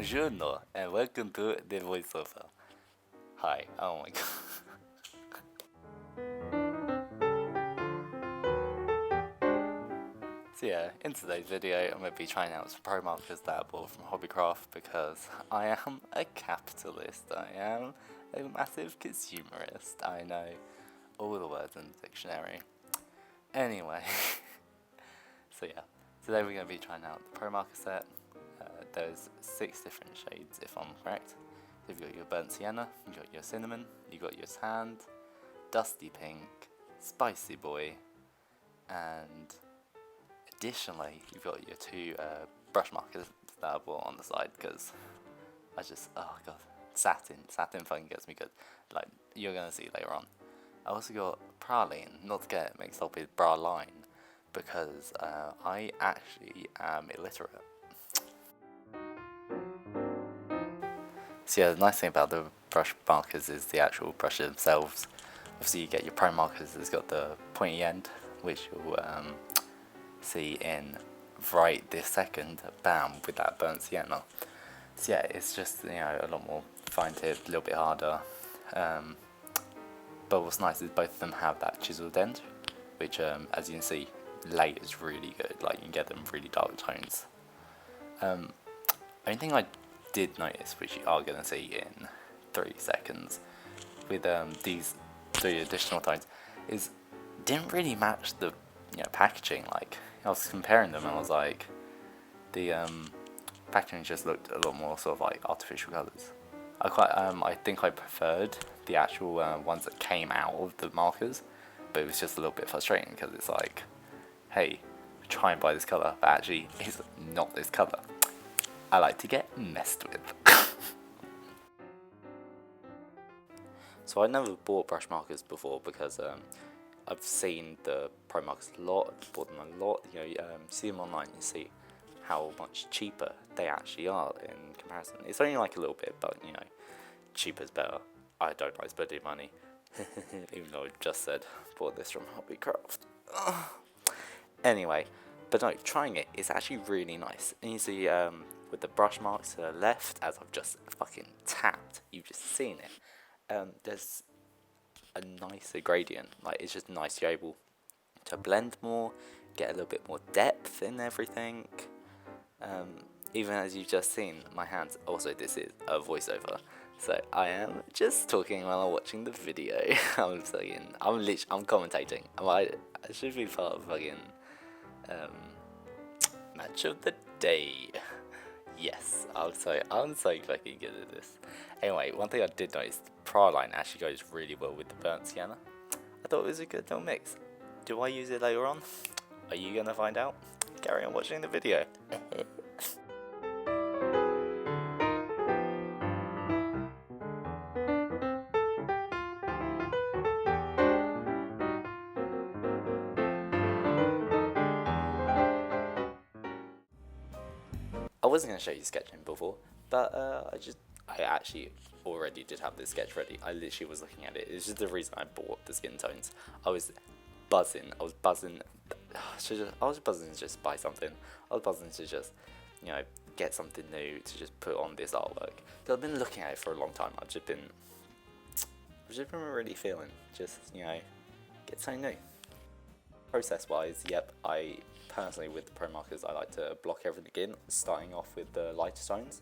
Buongiorno and welcome to the voiceover. Hi, oh my god. So yeah, in today's video I'm going to be trying out some pro markers that I bought from Hobbycraft because I am a capitalist, I am a massive consumerist, I know all the words in the dictionary. Anyway, so yeah, today we're going to be trying out the pro marker set. There's 6 different shades if I'm correct. So you've got your burnt sienna, you've got your cinnamon, you've got your sand, dusty pink, spicy boy, and additionally you've got your 2 brush markers that I bought on the side because I just, oh god, satin fucking gets me good, like you're gonna see later on. I also got praline, not to get mixed up with praline, because I actually am illiterate. So yeah, the nice thing about the brush markers is the actual brushes themselves. Obviously you get your pro markers, it's got the pointy end, which you'll see in right this second, bam, with that burnt sienna. So yeah, it's just, you know, a lot more fine tip, a little bit harder. But what's nice is both of them have that chiseled end, which as you can see, layers really good, like you can get them really dark tones. Only thing I did notice, which you are going to see in 3 seconds, with these 3 additional tones, is didn't really match the packaging. Like I was comparing them and I was like, the packaging just looked a lot more sort of like artificial colours. I think I preferred the actual ones that came out of the markers, but it was just a little bit frustrating because it's like, hey, try and buy this colour, but actually it's not this colour. I like to get messed with. So I never bought brush markers before because I've seen the pro markers a lot, I've bought them a lot. You see them online, you see how much cheaper they actually are in comparison. It's only like a little bit, but you know, cheaper's better. I don't like spending money, even though I just said bought this from Hobbycraft. Anyway, but no, trying it is actually really nice. And you see with the brush marks to the left, as I've just fucking tapped, you've just seen it, there's a nicer gradient. Like it's just nice, you're able to blend more, get a little bit more depth in everything. Even as you've just seen my hands, also this is a voiceover, so I am just talking while I'm watching the video. I'm commentating. I should be part of fucking match of the day. Yes, I'm so fucking good at this. Anyway, one thing I did notice, the praline actually goes really well with the burnt sienna. I thought it was a good little mix. Do I use it later on? Are you gonna find out? Carry on watching the video. I wasn't going to show you sketching before, but I actually already did have this sketch ready. I literally was looking at it. It's just the reason I bought the skin tones. I was buzzing to just buy something. I was buzzing to just, get something new to just put on this artwork. Because I've been looking at it for a long time. I've just been really feeling just, get something new. Process-wise, yep, I personally, with the pro markers, I like to block everything in, starting off with the lighter tones.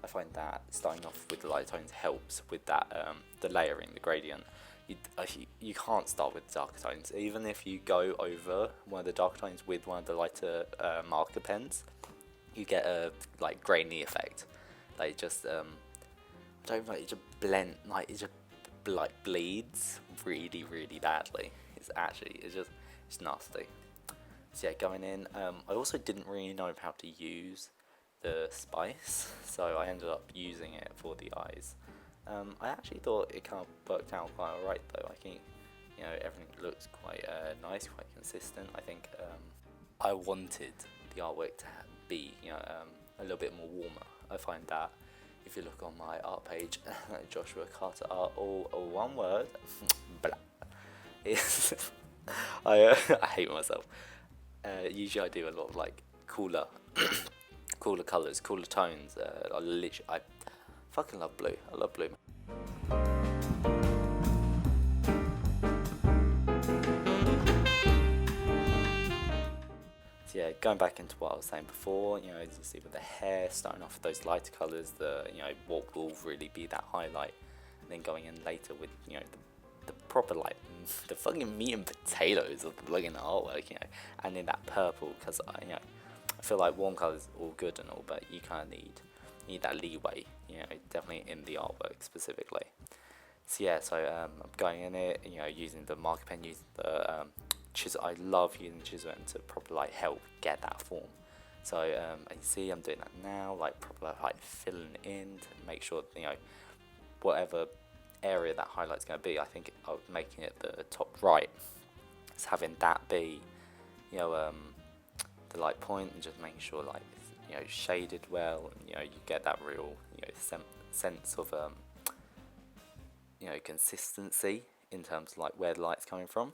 I find that starting off with the lighter tones helps with that, the layering, the gradient. You can't start with the darker tones. Even if you go over one of the darker tones with one of the lighter marker pens, you get a like grainy effect. Like just I don't know, it just blend, like it just like bleeds really badly. It's nasty. So yeah, going in, I also didn't really know how to use the spice, so I ended up using it for the eyes. I actually thought it kind of worked out quite alright though. I think, everything looks quite nice, quite consistent. I think I wanted the artwork to be, a little bit more warmer. I find that if you look on my art page, Joshua Carter Art, all one word, blah, I hate myself. Usually I do a lot of like cooler cooler colours, cooler tones. I fucking love blue. I love blue. So yeah, going back into what I was saying before, you know, as you see with the hair, starting off with those lighter colours, what will really be that highlight, and then going in later with, you know, the proper, like, the fucking meat and potatoes of the blogging artwork, you know, and in that purple, because, you know, I feel like warm colours all good and all, but you kind of need that leeway, you know, definitely in the artwork specifically. So yeah, I'm going in it, you know, using the marker pen, using the chisel. I love using chisel pen to properly like help get that form. So and you see I'm doing that now, like properly like filling in to make sure, you know, whatever area that highlight's going to be. I think of making it the top right, so having that be, you know, the light point, and just making sure like it's, you know, shaded well, and you know, you get that real, you know, sense of you know, consistency in terms of like where the light's coming from.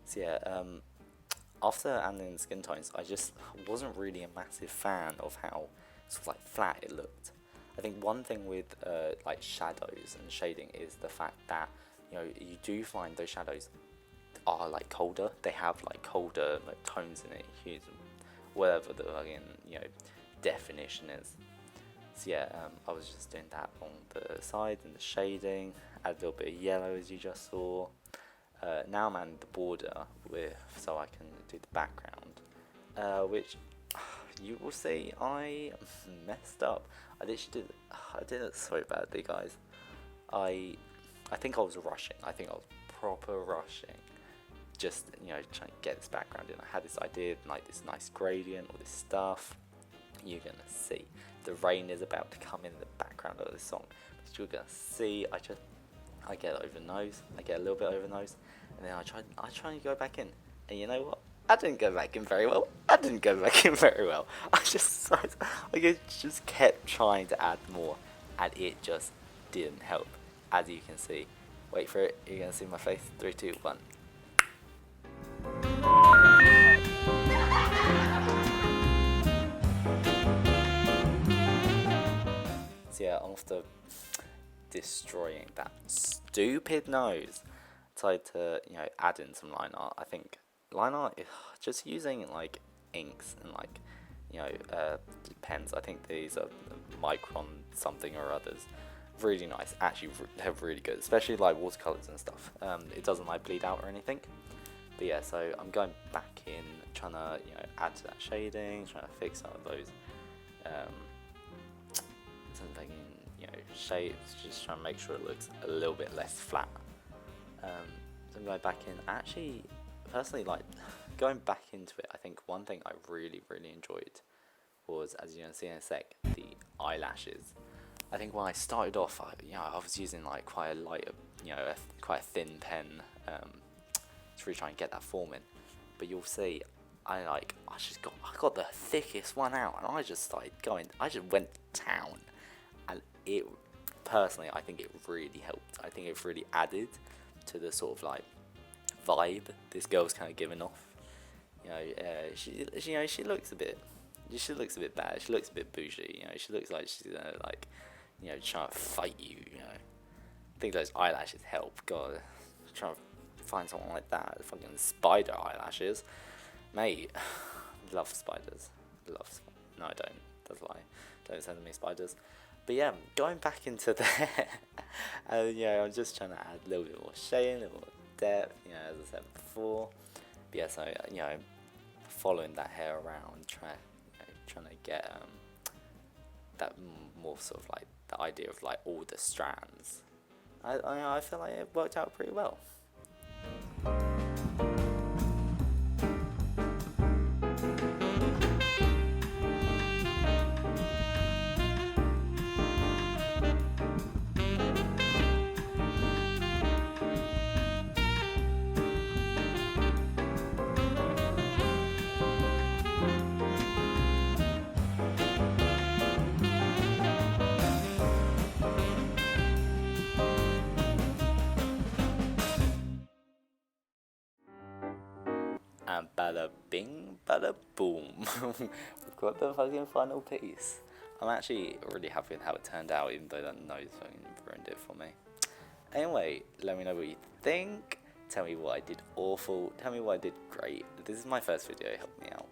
So yeah, after adding the skin tones, I just wasn't really a massive fan of how sort of like flat it looked. I think one thing with like shadows and shading is the fact that, you know, you do find those shadows are like colder. They have like colder like tones in it, hues, whatever the fucking, you know, definition is. So yeah, I was just doing that on the sides and the shading, add a little bit of yellow as you just saw. Now I'm adding the border so I can do the background, which you will see I messed up. I did it so badly, guys. I think I was rushing. I think I was proper rushing. Just, you know, trying to get this background in. I had this idea, like this nice gradient, all this stuff. You're gonna see the rain is about to come in the background of this song, but you're gonna see I get over nose, I get a little bit over nose, and then I try to go back in, and you know what? I didn't go back in very well. I just kept trying to add more, and it just didn't help, as you can see. Wait for it. You're gonna see my face. 3, 2, 1. So yeah, after destroying that stupid nose, decided to, you know, add in some line art. I think line art is just using like inks and like, you know, pens. I think these are Micron something or others. Really nice. Actually, they're really good, especially like watercolors and stuff. It doesn't like bleed out or anything. But yeah, so I'm going back in, trying to, you know, add to that shading, trying to fix some of those something, you know, shapes, just trying to make sure it looks a little bit less flat. So I'm going back in. Actually, personally, like going back into it, I think one thing I really enjoyed was, as you're gonna see in a sec, the eyelashes. I think when I started off, I was using like quite a light, you know, quite a thin pen to really try and get that form in. But you'll see, I got the thickest one out, and I just went to town, and it personally, I think it really helped. I think it really added to the sort of like vibe this girl's kind of giving off. You know, she looks a bit bad. She looks a bit bougie. You know, she looks like she's gonna like, you know, trying to fight you. You know, I think those eyelashes help. God, trying to find someone like that. Fucking spider eyelashes, mate. Love spiders. No, I don't. That's a lie. Don't send me spiders. But yeah, going back into there, you know, I'm just trying to add a little bit more shading, a little more depth, you know, as I said before. But yeah, so, you know, following that hair around, trying to get that more sort of like the idea of like all the strands. I feel like it worked out pretty well. And bada bing, bada boom. We've got the fucking final piece. I'm actually really happy with how it turned out, even though that nose fucking ruined it for me. Anyway, let me know what you think. Tell me what I did awful. Tell me what I did great. This is my first video. Help me out.